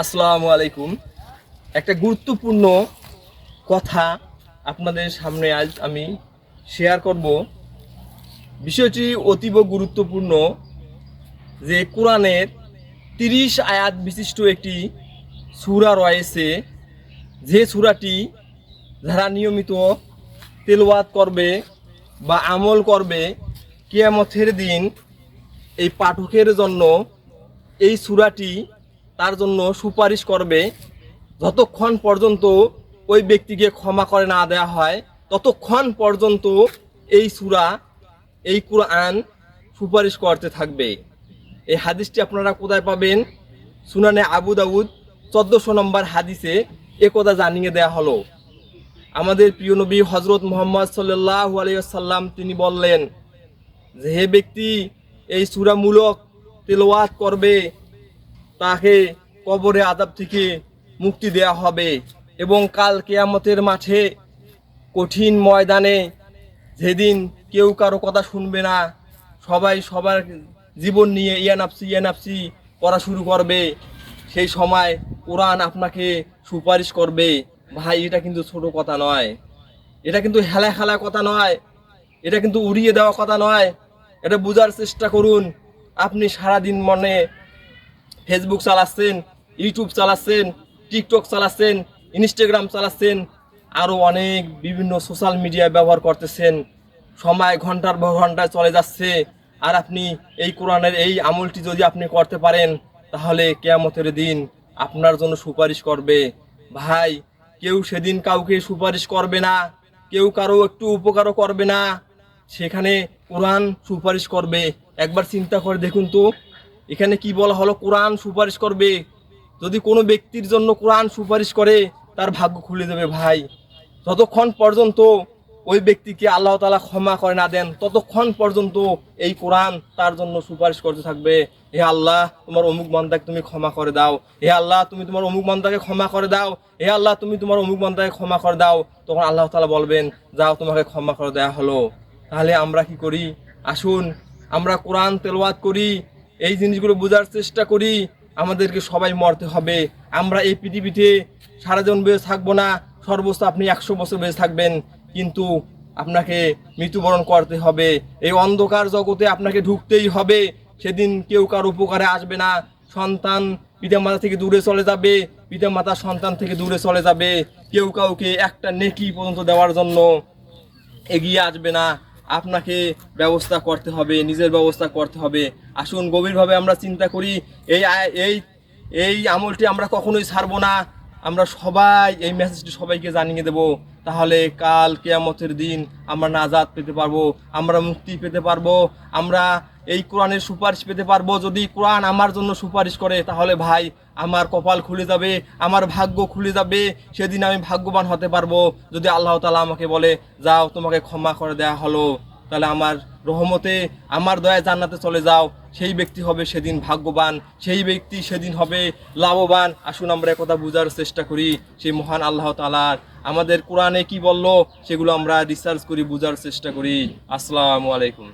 আসসালামু আলাইকুম। একটা গুরুত্বপূর্ণ কথা আপনাদের সামনে আজ আমি শেয়ার করব। বিষয়টি অতীব গুরুত্বপূর্ণ যে কোরআনের ৩০ আয়াত বিশিষ্ট একটি সূরা রয়েছে, যে সূরাটি যারা নিয়মিত তেলাওয়াত করবে বা আমল করবে, কিয়ামতের দিন এই পাঠকের জন্য এই সূরাটি তার জন্য সুপারিশ করবে। যতক্ষণ পর্যন্ত ওই ব্যক্তিকে ক্ষমা করে না দেওয়া হয়, ততক্ষণ পর্যন্ত এই সূরা, এই কোরআন সুপারিশ করতে থাকবে। এই হাদিসটি আপনারা কোথায় পাবেন? সুনানে আবু দাউদ 1400 নম্বর হাদিসে একথা জানিয়ে দেয়া হলো। আমাদের প্রিয় নবী হজরত মুহাম্মদ সাল্লাল্লাহু আলাইহি ওয়াসাল্লাম তিনি বললেন যে হে ব্যক্তি এই সূরামূলক তেলাওয়াত করবে, তাকে কবরে আযাব থেকে মুক্তি দেয়া হবে এবং কাল কিয়ামতের মাঠে কঠিন ময়দানে, যেদিন কেউ কারো কথা শুনবে না, সবাই সবার জীবন নিয়ে ইয়া নাফসি করা শুরু করবে, সেই সময় কোরআন আপনাকে সুপারিশ করবে। ভাই, এটা কিন্তু ছোট কথা নয়, এটা কিন্তু হেলা খেলা কথা নয়, এটা কিন্তু উড়িয়ে দেওয়া কথা নয়। এটা বোঝার চেষ্টা করুন। আপনি সারাদিন মনে ফেসবুক চালাচ্ছেন, ইউটিউব চালাচ্ছেন, টিকটক চালাচ্ছেন, ইনস্টাগ্রাম চালাচ্ছেন, আরও অনেক বিভিন্ন সোশ্যাল মিডিয়া ব্যবহার করতেছেন, সময় ঘন্টার পর ঘন্টায় চলে যাচ্ছে। আর আপনি এই কোরআনের এই আমলটি যদি আপনি করতে পারেন, তাহলে কিয়ামতের দিন আপনার জন্য সুপারিশ করবে। ভাই, কেউ সেদিন কাউকে সুপারিশ করবে না, কেউ কারো একটু উপকারও করবে না, সেখানে কোরআন সুপারিশ করবে। একবার চিন্তা করে দেখুন তো, এখানে কি বলা হলো? কোরআন সুপারিশ করবে। যদি কোনো ব্যক্তির জন্য কোরআন সুপারিশ করে, তার ভাগ্য খুলে দেবে। ভাই, যতক্ষণ পর্যন্ত ওই ব্যক্তিকে আল্লাহ তাআলা ক্ষমা করে না দেন, ততক্ষণ পর্যন্ত এই কোরআন তার জন্য সুপারিশ করতে থাকবে। হে আল্লাহ, তোমার অমুক বান্দাকে তুমি ক্ষমা করে দাও। হে আল্লাহ, তুমি তোমার অমুক বান্দাকে ক্ষমা করে দাও। হে আল্লাহ, তুমি তোমার অমুক বান্দাকে ক্ষমা করে দাও। তখন আল্লাহ তাআলা বলবেন, যাও, তোমাকে ক্ষমা করে দেওয়া হলো। তাহলে আমরা কি করি? আসুন আমরা কোরআন তেলাওয়াত করি, এই জিনিসগুলো বোঝার চেষ্টা করি। আমাদেরকে সবাই মরতে হবে। আমরা এই পৃথিবীতে সারা জীবন বেঁচে থাকবো না, সর্বোচ্চ আপনি 100 বছর বেঁচে থাকবেন, কিন্তু আপনাকে মৃত্যুবরণ করতে হবে। এই অন্ধকার জগতে আপনাকে ঢুকতেই হবে। সেদিন কেউ কার উপকারে আসবে না। সন্তান পিতামাতা থেকে দূরে চলে যাবে, পিতামাতা সন্তান থেকে দূরে চলে যাবে। কেউ কাউকে একটা নেকি পর্যন্ত দেওয়ার জন্য এগিয়ে আসবে না। আপনাকে ব্যবস্থা করতে হবে, নিজের ব্যবস্থা করতে হবে। আসুন গভীরভাবে আমরা চিন্তা করি। এই এই এই আমলটি আমরা কখনোই ছাড়বো না। আমরা সবাই এই মেসেজটি সবাইকে জানিয়ে দেব। তাহলে কাল কিয়ামতের দিন আমরা নাজাত পেতে পারবো, আমরা মুক্তি পেতে পারবো, আমরা এই কোরআনের সুপারিশ পেতে পারবো। যদি কোরআন আমার জন্য সুপারিশ করে, তাহলে ভাই আমার কপাল খুলে যাবে, আমার ভাগ্য খুলে যাবে। সেদিন আমি ভাগ্যবান হতে পারবো। যদি আল্লাহ তাআলা আমাকে বলে, যাও, তোমাকে ক্ষমা করে দেয়া হলো, তাহলে আমার রহমতে, আমার দয়ায় জান্নাতে চলে যাও, সেই ব্যক্তি হবে সেদিন ভাগ্যবান, সেই ব্যক্তি সেদিন হবে লাভবান। আসুন আমরা একথা বোঝার চেষ্টা করি। সেই মহান আল্লাহ তাআলার আমাদের কোরআনে কি বললো, সেগুলো আমরা রিসার্চ করি, বোঝার চেষ্টা করি। আসসালামু আলাইকুম।